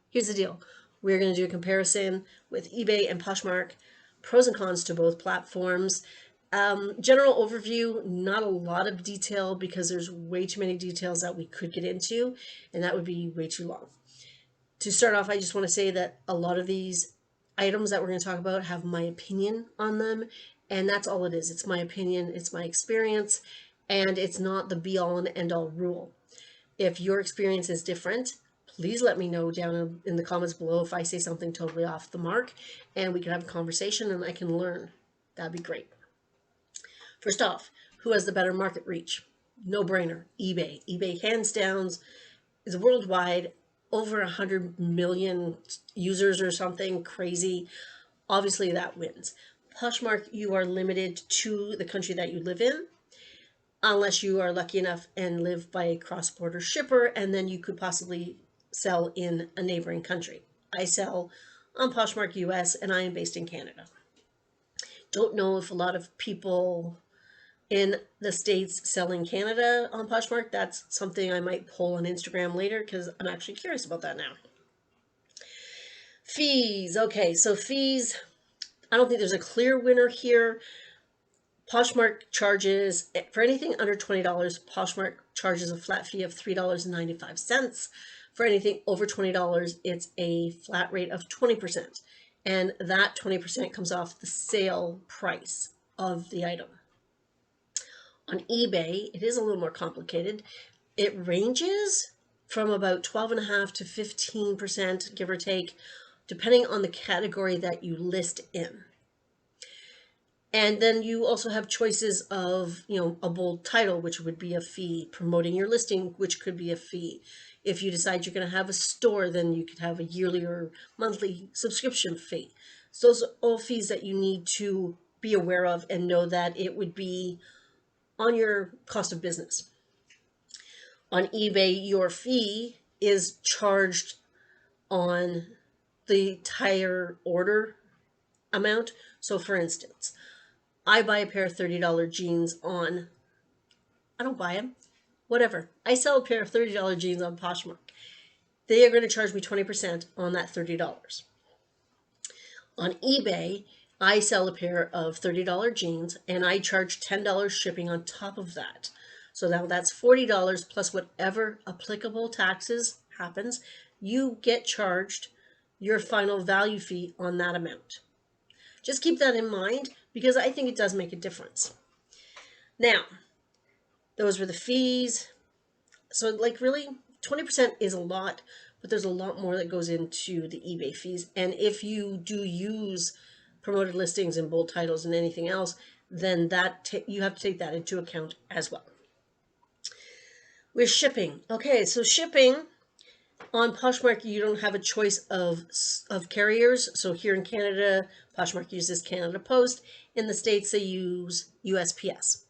Here's the deal. We're going to do a comparison with eBay and Poshmark, pros and cons to both platforms. General overview, not a lot of detail because there's way too many details that we could get into, and that would be way too long. To start off, I just want to say that a lot of these items that we're going to talk about have my opinion on them, and that's all it is. It's my opinion, it's my experience, and it's not the be all and end all rule. If your experience is different, please let me know down in the comments below if I say something totally off the mark, and we can have a conversation and I can learn. That'd be great. First off, who has the better market reach? No brainer, eBay. eBay hands down is worldwide, over 100 million users or something crazy. Obviously that wins. Poshmark, you are limited to the country that you live in, unless you are lucky enough and live by a cross-border shipper, and then you could possibly sell in a neighboring country. I sell on Poshmark US, and I am based in Canada. Don't know if a lot of people in the States sell in Canada on Poshmark. That's something I might poll on Instagram later because I'm actually curious about that now. Fees. Okay, so fees, I don't think there's a clear winner here. Poshmark charges, for anything under $20, Poshmark charges a flat fee of $3.95. For anything over $20, it's a flat rate of 20%. And that 20% comes off the sale price of the item. On eBay, it is a little more complicated. It ranges from about 12.5% to 15%, give or take, depending on the category that you list in. And then you also have choices of, a bold title, which would be a fee, promoting your listing, which could be a fee. If you decide you're going to have a store, then you could have a yearly or monthly subscription fee. So those are all fees that you need to be aware of and know that it would be on your cost of business. On eBay, your fee is charged on the entire order amount. So for instance, I buy a pair of $30 jeans on, I don't buy them, whatever. I sell a pair of $30 jeans on Poshmark. They are going to charge me 20% on that $30. On eBay, I sell a pair of $30 jeans and I charge $10 shipping on top of that. So now that's $40 plus whatever applicable taxes happens. You get charged your final value fee on that amount. Just keep that in mind because I think it does make a difference. Now, those were the fees. So like really 20% is a lot, but there's a lot more that goes into the eBay fees. And if you do use promoted listings and bold titles and anything else, then that you have to take that into account as well. With shipping. Okay, so shipping on Poshmark, you don't have a choice of carriers. So here in Canada, Poshmark uses Canada Post. In the States, they use USPS.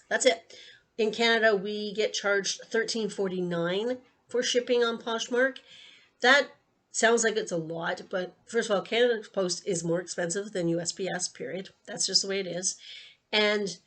That's it. In Canada, we get charged $13.49 for shipping on Poshmark. That sounds like it's a lot, but first of all, Canada Post is more expensive than USPS, period. That's just the way it is. And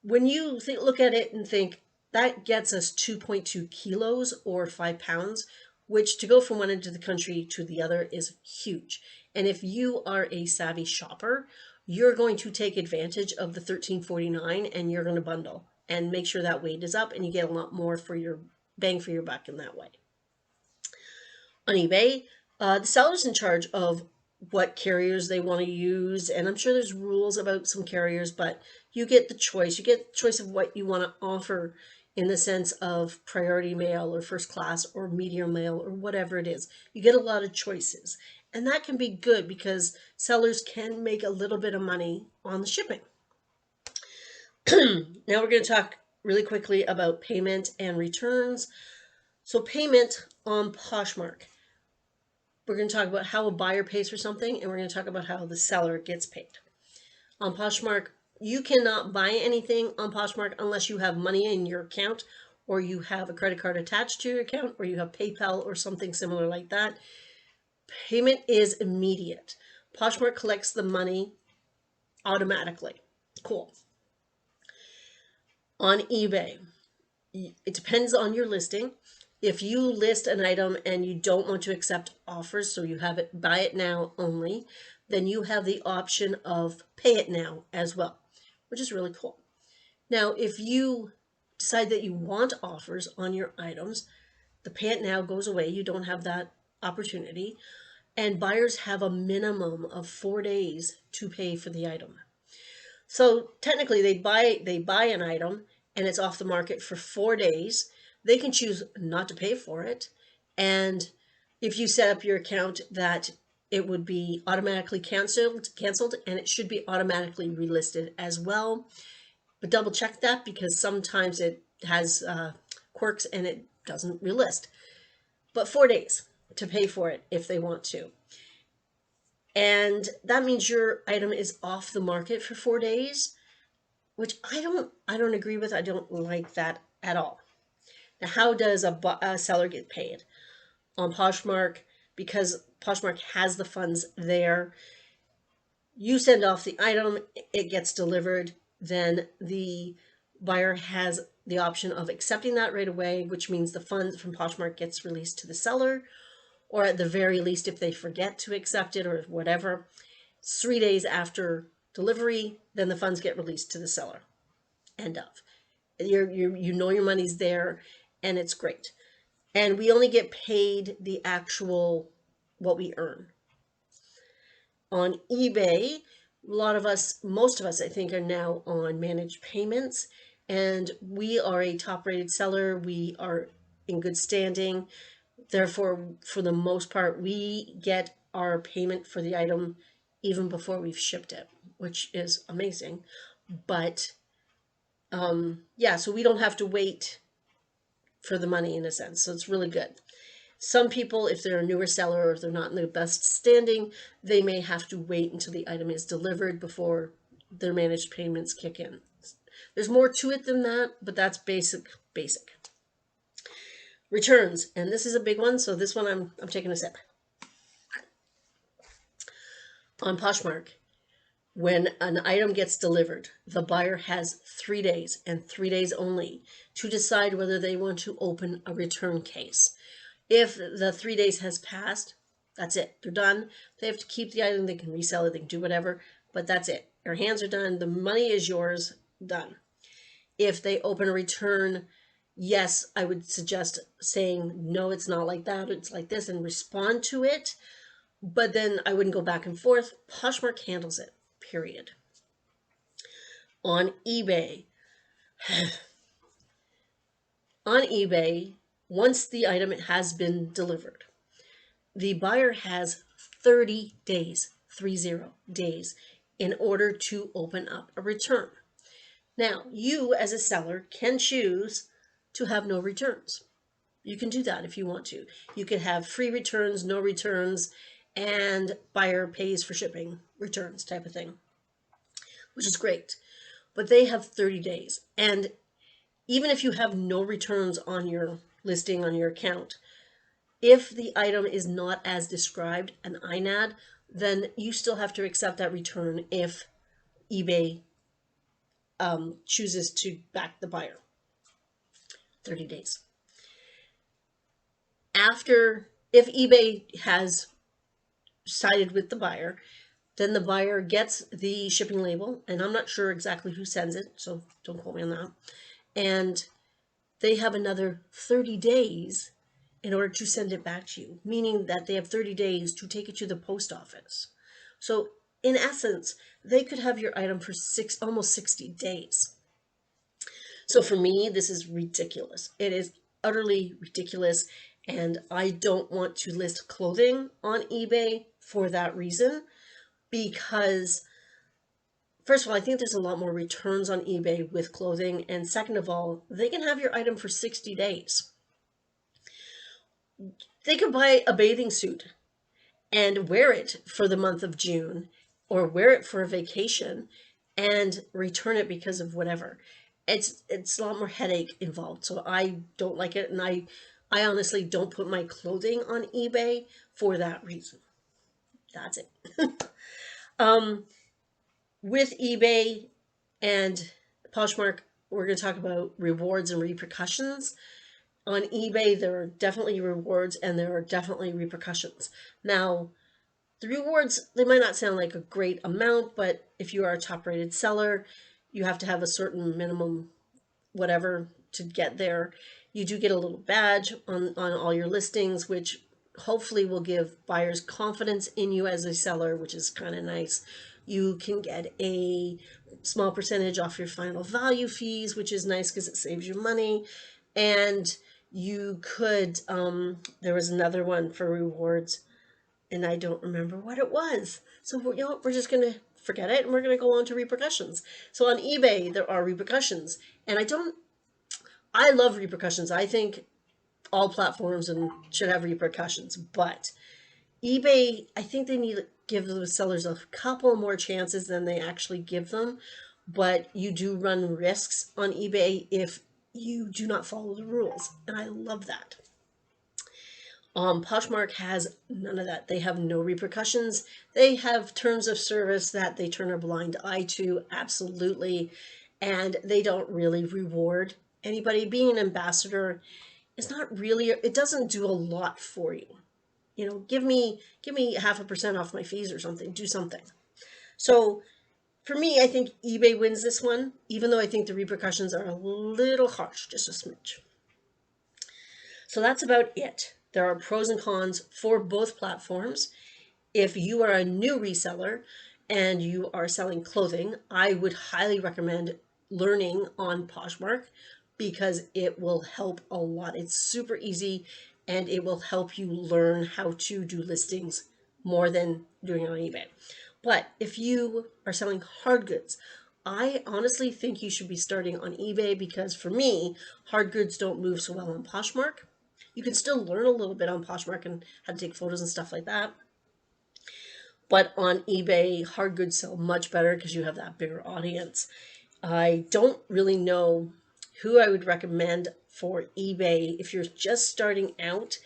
when you look at it and think, that gets us 2.2 kilos or 5 pounds, which to go from one end of the country to the other is huge. And if you are a savvy shopper, you're going to take advantage of the $13.49 and you're going to bundle and make sure that weight is up and you get a lot more for your bang for your buck in that way. On eBay, the seller's in charge of what carriers they want to use, and I'm sure there's rules about some carriers, but you get the choice. You get the choice of what you want to offer in the sense of priority mail or first class or medium mail or whatever it is. You get a lot of choices, and that can be good because sellers can make a little bit of money on the shipping. Now we're going to talk really quickly about payment and returns. So payment on Poshmark. We're going to talk about how a buyer pays for something, and we're going to talk about how the seller gets paid. On Poshmark, you cannot buy anything on Poshmark unless you have money in your account, or you have a credit card attached to your account, or you have PayPal or something similar like that. Payment is immediate. Poshmark collects the money automatically. Cool. On eBay, it depends on your listing. If you list an item and you don't want to accept offers, so you have it buy it now only, then you have the option of pay it now as well, which is really cool. Now, if you decide that you want offers on your items, the pay it now goes away. You don't have that opportunity. And buyers have a minimum of 4 days to pay for the item. So technically they buy an item and it's off the market for 4 days. They can choose not to pay for it. And if you set up your account, that it would be automatically canceled, and it should be automatically relisted as well. But double check that, because sometimes it has quirks and it doesn't relist. But 4 days to pay for it if they want to. And that means your item is off the market for 4 days, which I don't agree with. I don't like that at all. Now, how does a seller get paid? On Poshmark, because Poshmark has the funds there, you send off the item, it gets delivered, then the buyer has the option of accepting that right away, which means the funds from Poshmark gets released to the seller, or at the very least, if they forget to accept it or whatever, 3 days after delivery, then the funds get released to the seller. End of. You know your money's there, and it's great. And we only get paid the actual what we earn. On eBay, most of us, I think, are now on managed payments, and we are a top-rated seller. We are in good standing. Therefore, for the most part, we get our payment for the item even before we've shipped it, which is amazing. But yeah, so we don't have to wait for the money in a sense. So it's really good. Some people, if they're a newer seller or if they're not in the best standing, they may have to wait until the item is delivered before their managed payments kick in. There's more to it than that, but that's basic. Returns, and this is a big one, so this one I'm taking a sip. On Poshmark, when an item gets delivered, the buyer has 3 days, and 3 days only, to decide whether they want to open a return case. If the 3 days has passed, that's it. They're done. They have to keep the item. They can resell it. They can do whatever, but that's it. Their hands are done. The money is yours. Done. If they open a return, yes, I would suggest saying, no, it's not like that. It's like this, and respond to it. But then I wouldn't go back and forth. Poshmark handles it, period. On eBay, once the item has been delivered, the buyer has 30 days, 30 days, in order to open up a return. Now, you as a seller can choose to have no returns. You can do that if you want to. You can have free returns, no returns, and buyer pays for shipping returns type of thing, which is great. But they have 30 days. And even if you have no returns on your listing, on your account, if the item is not as described, an INAD, then you still have to accept that return if eBay chooses to back the buyer. 30 days. If eBay has sided with the buyer, then the buyer gets the shipping label, and I'm not sure exactly who sends it, so don't quote me on that. And they have another 30 days in order to send it back to you, meaning that they have 30 days to take it to the post office. So in essence, they could have your item for almost 60 days. So for me, this is ridiculous. It is utterly ridiculous, and I don't want to list clothing on eBay for that reason, because first of all, I think there's a lot more returns on eBay with clothing, and second of all, they can have your item for 60 days. They could buy a bathing suit and wear it for the month of June, or wear it for a vacation and return it because of whatever. It's a lot more headache involved, so I don't like it, and I honestly don't put my clothing on eBay for that reason. That's it. With eBay and Poshmark, we're going to talk about rewards and repercussions. On eBay, there are definitely rewards and there are definitely repercussions. Now, the rewards, they might not sound like a great amount, but if you are a top rated seller, you have to have a certain minimum whatever to get there. You do get a little badge on all your listings, which hopefully will give buyers confidence in you as a seller, which is kind of nice. You can get a small percentage off your final value fees, which is nice because it saves you money. And you could, there was another one for rewards, and I don't remember what it was. So we're just going to forget it and we're going to go on to repercussions. So on eBay, there are repercussions. And I love repercussions. I think all platforms and should have repercussions, but eBay, I think they need to give the sellers a couple more chances than they actually give them. But you do run risks on eBay if you do not follow the rules. And I love that. Poshmark has none of that. They have no repercussions. They have terms of service that they turn a blind eye to, absolutely. And they don't really reward anybody. Being an ambassador is not really, it doesn't do a lot for you. You know, give me 0.5% off my fees or something, do something. So for me, I think eBay wins this one, even though I think the repercussions are a little harsh, just a smidge. So that's about it. There are pros and cons for both platforms. If you are a new reseller and you are selling clothing, I would highly recommend learning on Poshmark because it will help a lot. It's super easy and it will help you learn how to do listings more than doing it on eBay. But if you are selling hard goods, I honestly think you should be starting on eBay because for me, hard goods don't move so well on Poshmark. You can still learn a little bit on Poshmark and how to take photos and stuff like that. But on eBay, hard goods sell much better because you have that bigger audience. I don't really know who I would recommend for eBay if you're just starting out.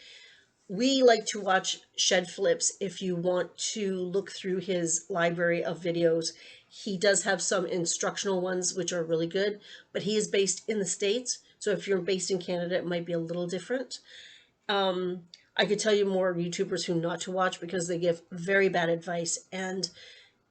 We like to watch Shed Flips if you want to look through his library of videos. He does have some instructional ones which are really good, but he is based in the States. So if you're based in Canada, it might be a little different. I could tell you more YouTubers who not to watch because they give very bad advice. And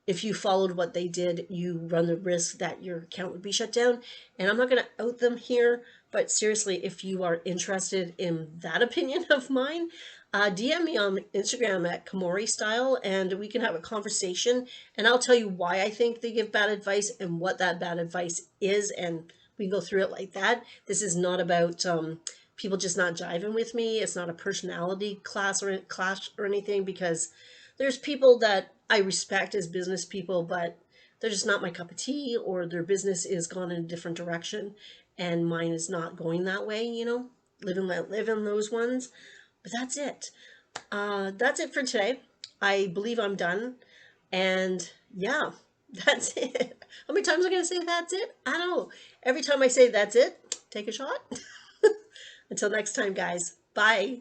if you followed what they did, you run the risk that your account would be shut down. And I'm not going to out them here, but seriously, if you are interested in that opinion of mine, DM me on Instagram at Komori Style and we can have a conversation and I'll tell you why I think they give bad advice and what that bad advice is, and we can go through it like that. This is not about people just not jiving with me. It's not a personality clash or anything, because there's people that I respect as business people, but they're just not my cup of tea, or their business is gone in a different direction and mine is not going that way, you know, live and let live in those ones. But that's it. That's it for today. I believe I'm done. And yeah, that's it. How many times am I going to say that's it? I don't know. Every time I say that's it, take a shot. Until next time, guys. Bye.